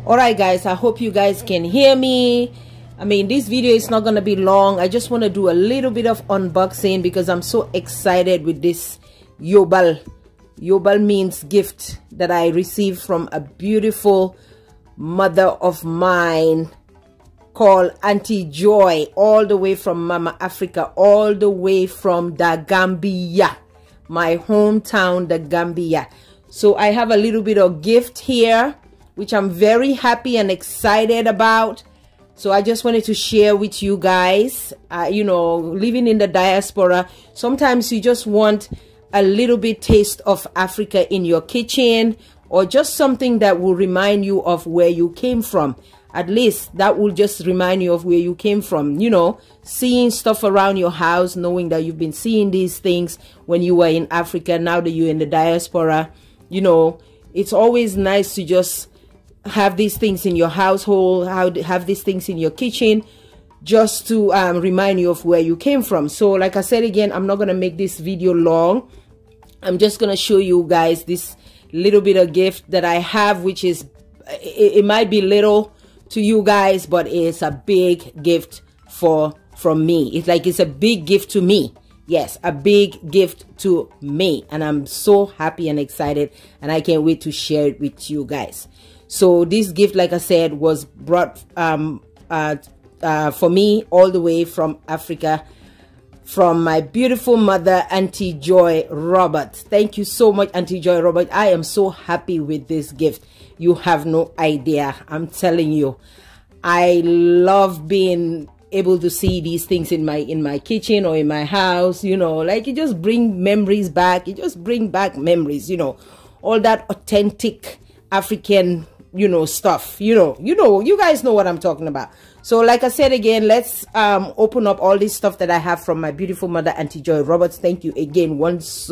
All right guys, I hope you guys can hear me. I mean, this video is not gonna be long. I just want to do a little bit of unboxing because I'm so excited with this Yobal. Yobal means gift that I received from a beautiful mother of mine called Auntie Joy, all the way from Mama Africa, all the way from the Gambia, my hometown, the Gambia. So I have a little bit of gift here, which I'm very happy and excited about. So I just wanted to share with you guys. You know, living in the diaspora, sometimes you just want a little bit taste of Africa in your kitchen, or just something that will remind you of where you came from. At least that will just remind you of where you came from. You know, seeing stuff around your house, knowing that you've been seeing these things when you were in Africa, now that you're in the diaspora. You know, it's always nice to just have these things in your household, have these things in your kitchen, just to remind you of where you came from. So like I said again, I'm not going to make this video long. I'm just going to show you guys this little bit of gift that I have, which is, it might be little to you guys, but it's a big gift from me. It's like, it's a big gift to me. Yes, a big gift to me, and I'm so happy and excited, and I can't wait to share it with you guys. So this gift, like I said, was brought for me all the way from Africa, from my beautiful mother, Auntie Joy Roberts. Thank you so much, Auntie Joy Roberts. I am so happy with this gift. You have no idea. I'm telling you, I love being able to see these things in my kitchen or in my house. You know, like, it just bring memories back. It just bring back memories, you know, all that authentic African, you know, stuff. You know, you guys know what I'm talking about. So like I said again, let's open up all this stuff that I have from my beautiful mother, Auntie Joy Roberts. Thank you again once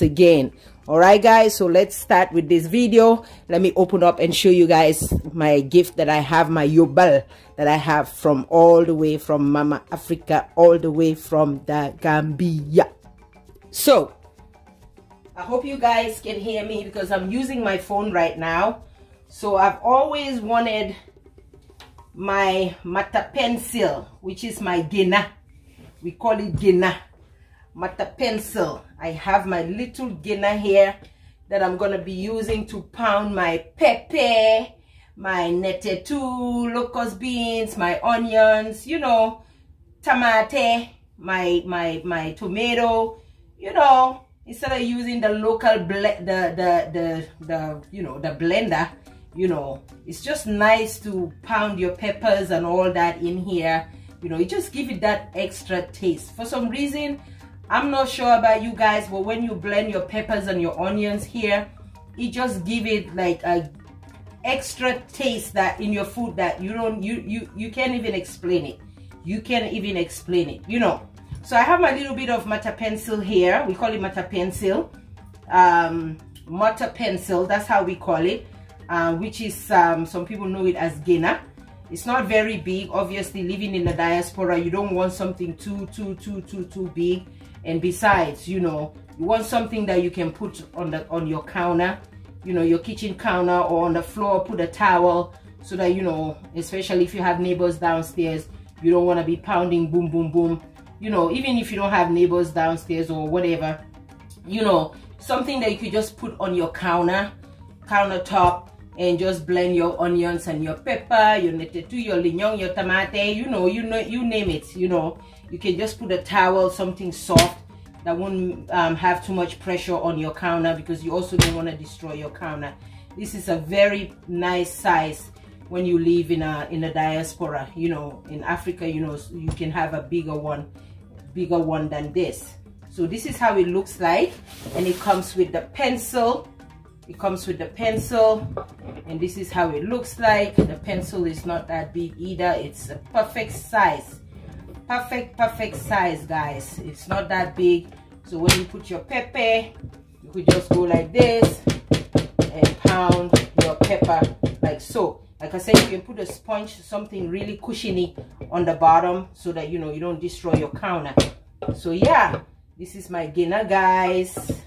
again. All right guys, so let's start with this video. Let me open up and show you guys my gift that I have, my Yobal that I have from all the way from Mama Africa, all the way from the Gambia. So I hope you guys can hear me because I'm using my phone right now. So I've always wanted my Mata pencil, which is my Gena. We call it Gena. Mata pencil. I have my little Gena here that I'm gonna be using to pound my pepper, my netetu, locust beans, my onions, you know, tomate, my tomato, you know, instead of using the local the blender. You know, it's just nice to pound your peppers and all that in here. You know, it just gives it that extra taste. For some reason, I'm not sure about you guys, but when you blend your peppers and your onions here, it just gives it like a extra taste that in your food that you can't even explain it. You can't even explain it, you know. So I have my little bit of Mata pencil here. We call it Mata pencil. Mata pencil, that's how we call it. Which is some people know it as Gena. It's not very big. Obviously, living in the diaspora, you don't want something too big. And besides, you know, you want something that you can put on your counter, you know, your kitchen counter, or on the floor. Put a towel so that, you know, especially if you have neighbors downstairs, you don't want to be pounding boom boom boom. You know, even if you don't have neighbors downstairs or whatever, you know, something that you could just put on your countertop, and just blend your onions and your pepper, your netetu, your lignon, your tomate, you name it. You know, you can just put a towel, something soft that won't have too much pressure on your counter, because you also don't want to destroy your counter. This is a very nice size when you live in a diaspora. You know, in Africa, you know, you can have a bigger one than this. So this is how it looks like, and it comes with the pencil. It comes with the pencil, and this is how it looks like. The pencil is not that big either. It's a perfect size. Perfect size, guys. It's not that big. So when you put your pepper, you could just go like this and pound your pepper like so. Like I said, you can put a sponge, something really cushiony on the bottom, so that, you know, you don't destroy your counter. So yeah, this is my Gena, guys.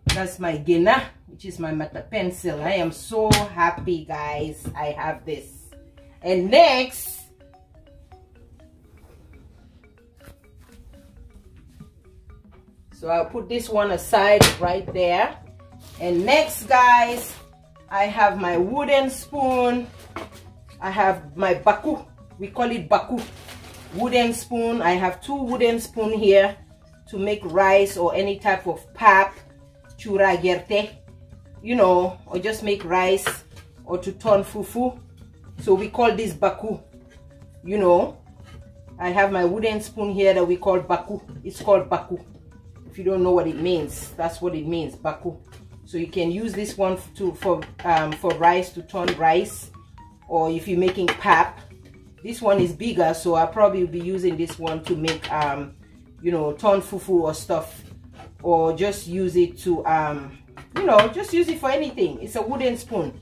That's my Gena, which is my pencil. I am so happy, guys. I have this. And next, so I'll put this one aside right there. And next, guys, I have my wooden spoon. I have my baku. We call it baku. Wooden spoon. I have 2 wooden spoon here to make rice or any type of pap, chura gerte, you know, or just make rice or to turn fufu. So we call this baku, you know. I have my wooden spoon here that we call baku. It's called baku. If you don't know what it means, that's what it means, baku. So you can use this one for rice, to turn rice, or if you're making pap. This one is bigger, so I'll probably be using this one to make you know, turn fufu or stuff, or just use it to you know, just use it for anything. It's a wooden spoon,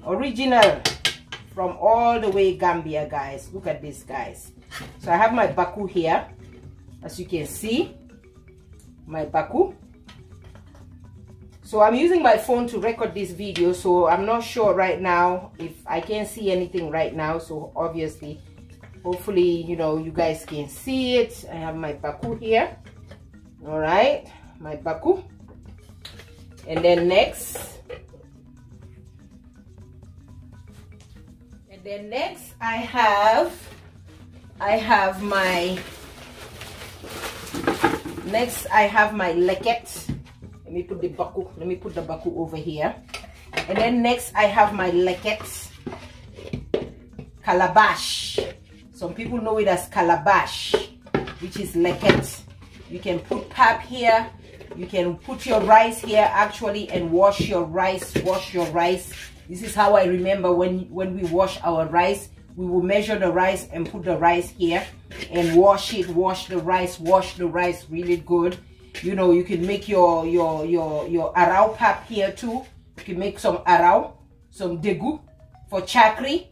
original from all the way Gambia, guys. Look at this, guys. So I have my baku here, as you can see, my baku. So I'm using my phone to record this video, so I'm not sure right now if I can't see anything right now. So obviously, hopefully, you know, you guys can see it. I have my baku here. All right, my baku. And then next, I have my leket. Let me put the baku over here. And then next I have my leket calabash. Some people know it as calabash, which is leket. You can put pap here. You can put your rice here actually and wash your rice. This is how I remember when we wash our rice. We will measure the rice and put the rice here and wash the rice really good. You know, you can make your arau pap here too. You can make some arau, some degu for chakri.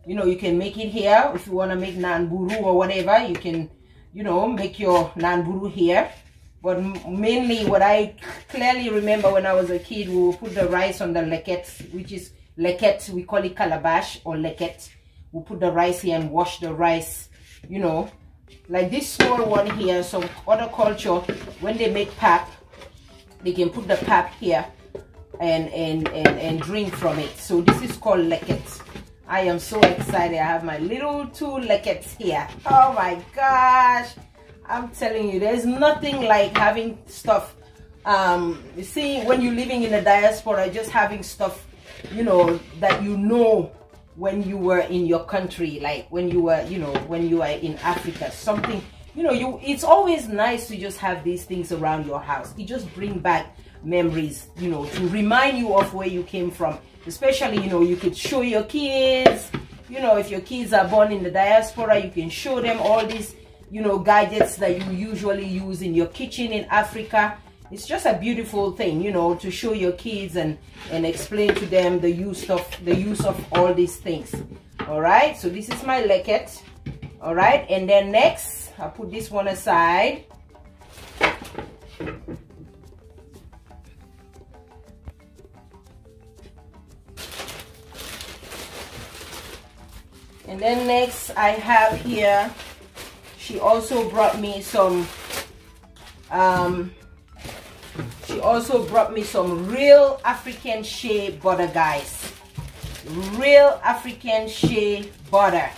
You know, you can make it here. If you want to make nanburu or whatever, you can, you know, make your nanburu here. But mainly what I clearly remember when I was a kid, we will put the rice on the leket, which is leket. We call it calabash or leket. We'll put the rice here and wash the rice, you know. Like this small one here, some other culture, when they make pap, they can put the pap here and drink from it. So this is called leket. I am so excited. I have my little 2 lekets here. Oh my gosh, I'm telling you, there's nothing like having stuff. You see, when you're living in the diaspora, just having stuff, you know, that you know when you were in your country, like when you were, you know, when you are in Africa, something, you know, it's always nice to just have these things around your house. It just brings back memories, you know, to remind you of where you came from. Especially, you know, you could show your kids, you know, if your kids are born in the diaspora, you can show them all these, you know, gadgets that you usually use in your kitchen in Africa. It's just a beautiful thing, you know, to show your kids and explain to them the use of all these things. All right, so this is my leket. All right, and then next I'll put this one aside. And then next I have here, she also brought me some real African shea butter, guys. Real African shea butter.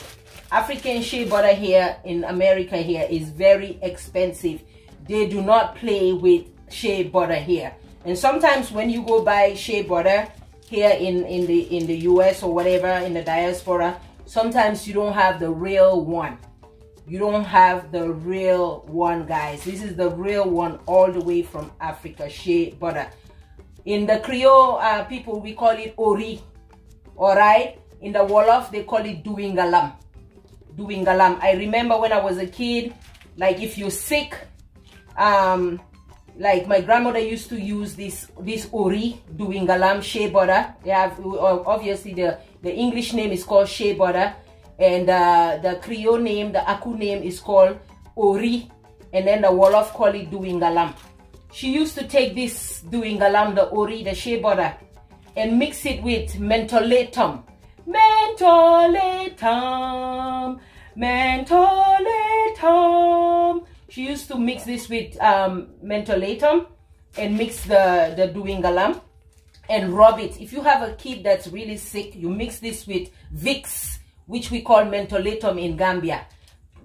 African shea butter here in America here is very expensive. They do not play with shea butter here. And sometimes when you go buy shea butter here in the US or whatever, in the diaspora, sometimes you don't have the real one. You don't have the real one, guys. This is the real one all the way from Africa, shea butter. In the Creole people, we call it ori. All right? In the Wolof, they call it duingalam. Duingalam. I remember when I was a kid, like if you're sick, like my grandmother used to use this ori, duingalam, shea butter. They have, obviously the English name is called shea butter. And the Creole name, the Aku name is called Ori. And then the Wolof call it Duingalam. She used to take this Duingalam, the Ori, the shea butter, and mix it with mentholatum. Mentholatum, mentholatum. She used to mix this with mentholatum and mix the duingalam and rub it. If you have a kid that's really sick, you mix this with Vicks, which we call mentholatum in Gambia,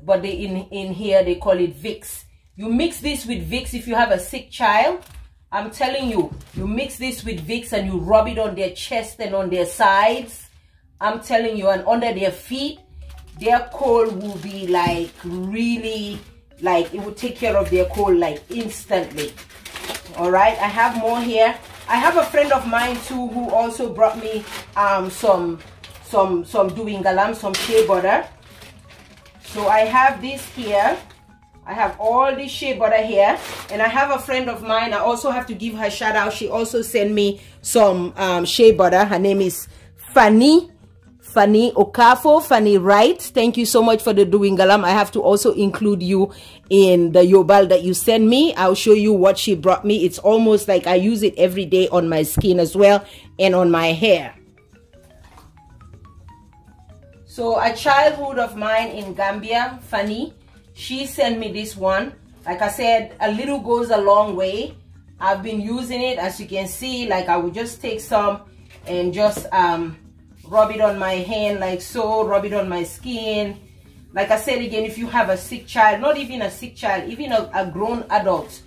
but in here they call it Vicks. You mix this with Vicks if you have a sick child. I'm telling you, you mix this with Vicks and you rub it on their chest and on their sides. I'm telling you, and under their feet, their cold will be like really, like it will take care of their cold like instantly. All right, I have more here. I have a friend of mine too who also brought me some duingalam, some shea butter. So I have this here. I have all this shea butter here, and I have a friend of mine. I also have to give her a shout out. She also sent me some shea butter. Her name is Fanny Okafo, Fanny Wright. Thank you so much for the duingalam. I have to also include you in the Yobal that you send me. I'll show you what she brought me. It's almost like I use it every day on my skin as well and on my hair. So a childhood of mine in Gambia, Fanny, she sent me this one. Like I said, a little goes a long way. I've been using it, as you can see. Like I would just take some and just rub it on my hand like so, rub it on my skin. Like I said again, if you have a sick child, not even a sick child, even a grown adult,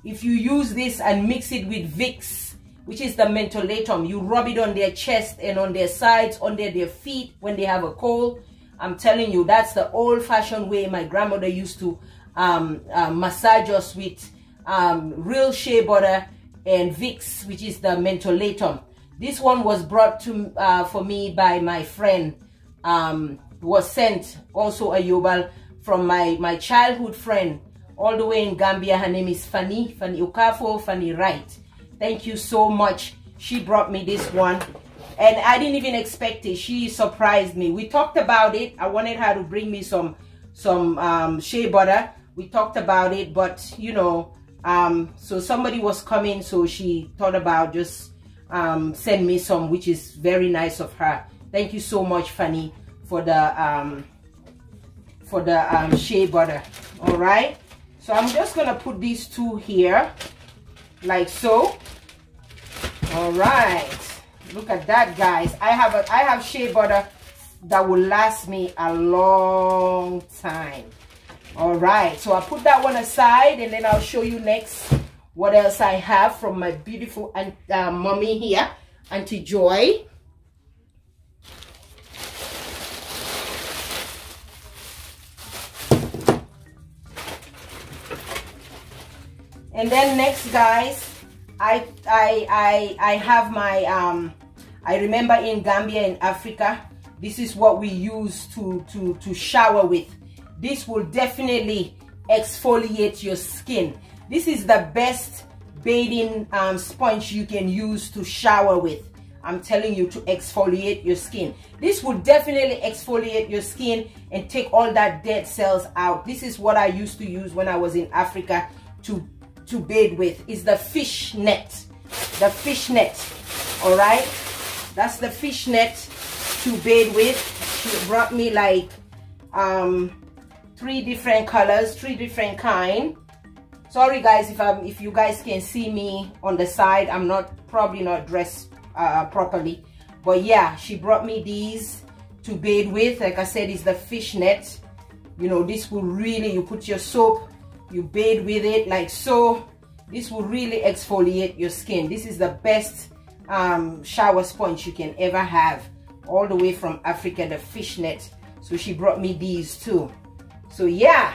if you use this and mix it with Vicks, which is the mentholatum, you rub it on their chest and on their sides, under their feet when they have a cold. I'm telling you, that's the old-fashioned way my grandmother used to massage us with real shea butter and Vicks, which is the mentholatum. This one was brought to for me by my friend. Was sent also a Yobal from my childhood friend all the way in Gambia. Her name is Fanny Okafo, Fanny Wright. Thank you so much. She brought me this one, and I didn't even expect it. She surprised me. We talked about it. I wanted her to bring me some shea butter. We talked about it, but you know, so somebody was coming, so she thought about just send me some, which is very nice of her. Thank you so much, Fanny, for the shea butter. All right, so I'm just gonna put these two here like so. All right, look at that, guys. I have shea butter that will last me a long time. All right, so I'll put that one aside, and then I'll show you next what else I have from my beautiful mommy here, Auntie Joy. And then next, guys, I have my I remember in Gambia, in Africa, this is what we use to shower with. This will definitely exfoliate your skin. This is the best bathing sponge you can use to shower with. I'm telling you, to exfoliate your skin. This will definitely exfoliate your skin and take all that dead cells out. This is what I used to use when I was in Africa to bathe with. Is the fish net. The fish net. All right, that's the fish net to bathe with. She brought me like 3 different colors, 3 different kind. Sorry guys, if you guys can see me on the side, I'm probably not dressed properly, but yeah, she brought me these to bathe with. Like I said, it's the fish net. You know, this will really, you put your soap, you bathe with it like so. This will really exfoliate your skin. This is the best shower sponge you can ever have, all the way from Africa, the fish net. So she brought me these too. So yeah,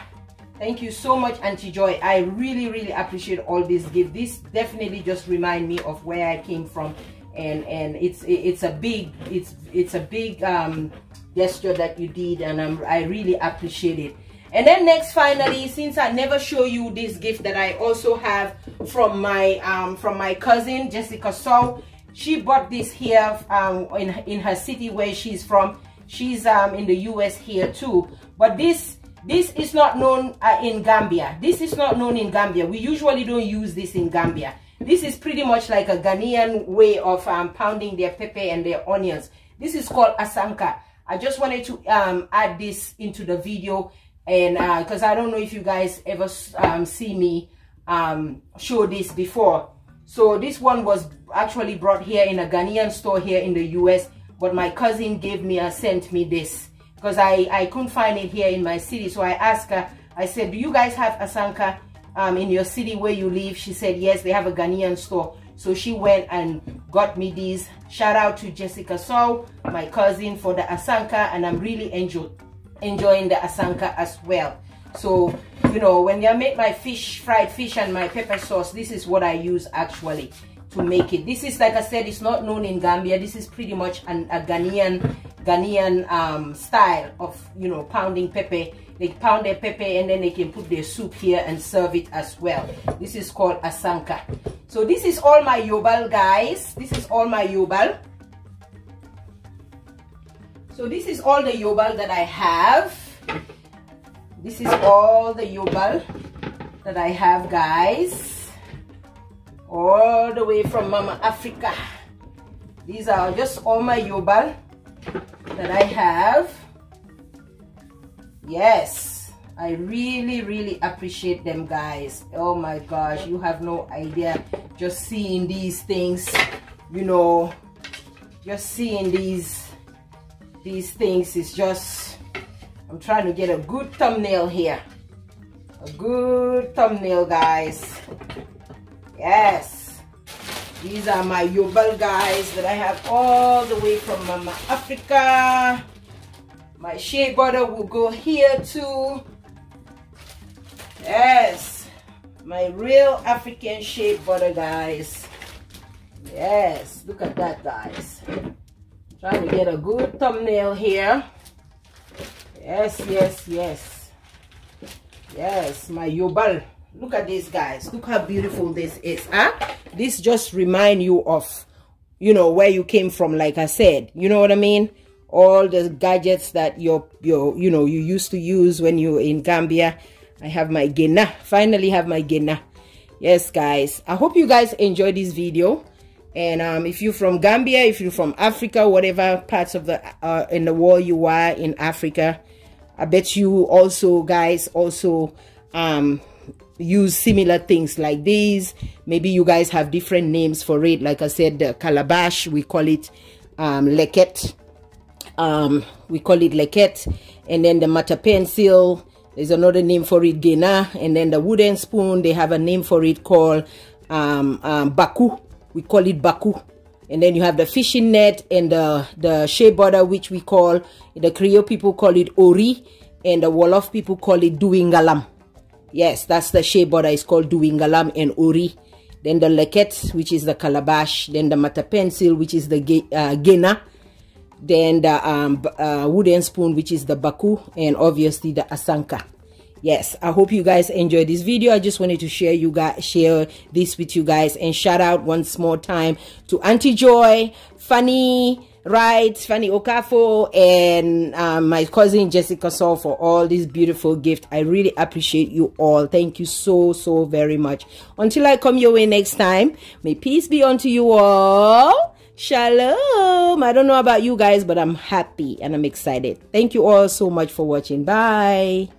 thank you so much, Auntie Joy. I really appreciate all these gifts. This definitely just remind me of where I came from, and it's a big gesture that you did, and I really appreciate it. And then next, finally, since I never show you this gift that I also have from my cousin Jessica Sow. She bought this here in her city where she's from. She's in the US here too, but this is not known in Gambia. This is not known in Gambia. We usually don't use this in Gambia. This is pretty much like a Ghanaian way of pounding their pepper and their onions. This is called asanka. I just wanted to add this into the video, and because I don't know if you guys ever see me show this before. So this one was actually brought here in a Ghanaian store here in the US, but my cousin sent me this because I couldn't find it here in my city. So I asked her, I said, do you guys have asanka in your city where you live? She said yes, they have a Ghanaian store. So she went and got me these. Shout out to Jessica So, my cousin, for the asanka, and I'm really enjoying the asanka as well. So, you know, when I make my fried fish and my pepper sauce, this is what I use actually to make it. This is, like I said, it's not known in Gambia. This is pretty much a Ghanaian style of, you know, pounding pepper. They pound their pepper and then they can put their soup here and serve it as well. This is called asanka. So this is all my Yobal, guys. This is all my Yobal. So this is all the Yobal that I have. This is all the Yobal that I have, guys. All the way from Mama Africa. These are just all my Yobal that I have. Yes, I really appreciate them, guys. Oh my gosh, you have no idea. Just seeing these things, you know, just seeing these things is just, I'm trying to get a good thumbnail here. A good thumbnail, guys. Yes, these are my Yobal, guys, that I have all the way from Mama Africa. My shea butter will go here too. Yes, my real African shea butter, guys. Yes, look at that, guys. Trying to get a good thumbnail here. Yes, my Yobal. Look at this, guys. Look how beautiful this is, huh? This just remind you of, you know, where you came from, like I said. You know what I mean? All the gadgets that you used to use when you were in Gambia. I have my Gena. Finally have my Gena. Yes, guys. I hope you guys enjoyed this video. And if you're from Gambia, if you're from Africa, whatever parts of the in the world you are in Africa, I bet you also, guys, also use similar things like these. Maybe you guys have different names for it. Like I said, the calabash, we call it leket. We call it leket. And then the mata pencil, there's another name for it, Gena. And then the wooden spoon, they have a name for it called baku. We call it baku. And then you have the fishing net and the shea butter, which we call, the Creole people call it ori, and the Wolof people call it duingalam. Yes, that's the shea butter. It's called duingalam and ori. Then the leket, which is the calabash. Then the mata pencil, which is the Gena. Then the wooden spoon, which is the baku, and obviously the asanka. Yes, I hope you guys enjoyed this video. I just wanted to share this with you guys, and shout out once more time to Auntie Joy, Fanny Okafo, and my cousin Jessica Saul for all these beautiful gifts. I really appreciate you all. Thank you so very much. Until I come your way next time, may peace be unto you all. Shalom. I don't know about you guys, but I'm happy and I'm excited. Thank you all so much for watching. Bye.